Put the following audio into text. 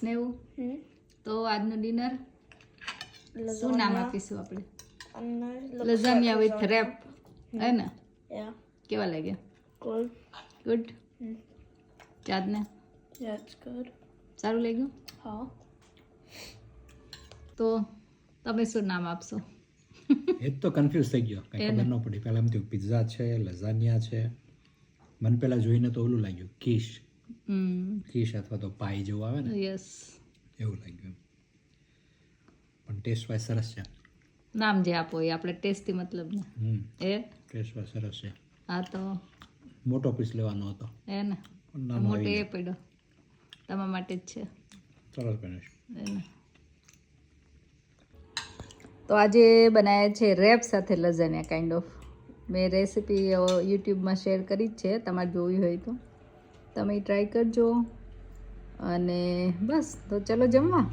સ્નેહુ તો આજનું ડિનર શું નામ આપીશું આપણે? લઝાનિયા વિથ રેપ, હે ને? કેવા લાગ્યા? ગુડ. ચાંદને સારું લાગ્યું? હા. તો તમે શું નામ આપશો? એ તો કન્ફ્યુઝ થઈ ગયો, કઈ ખબર ન પડી. પહેલા એમ થયું પિઝા છે, લઝાનિયા છે. મને પહેલા જોઈને તો ઓલું લાગ્યું કીશ અથવા તો પાઈ જેવું આવે ને, યસ, એવું લાગ્યું. પણ ટેસ્ટ વાઇઝ સરસ છે. નામ જે આપો એ આપણે ટેસ્ટથી મતલબ ને. એ ટેસ્ટ વાઇઝ સરસ છે. હા તો મોટો પીસ લેવાનો હતો, એ ને મોટો એ પડ્યો તમારા માટે જ છે. સરસ બને છે. એને તો આજે બનાવ્યા છે રેપ સાથે લઝાનિયા કાઇન્ડ ઓફ. મેં રેસીપી યુટ્યુબમાં શેર કરી જ છે, તમારે જોવી હોય તો તમે ટ્રાય કરજો. અને બસ, તો ચલો જમવા.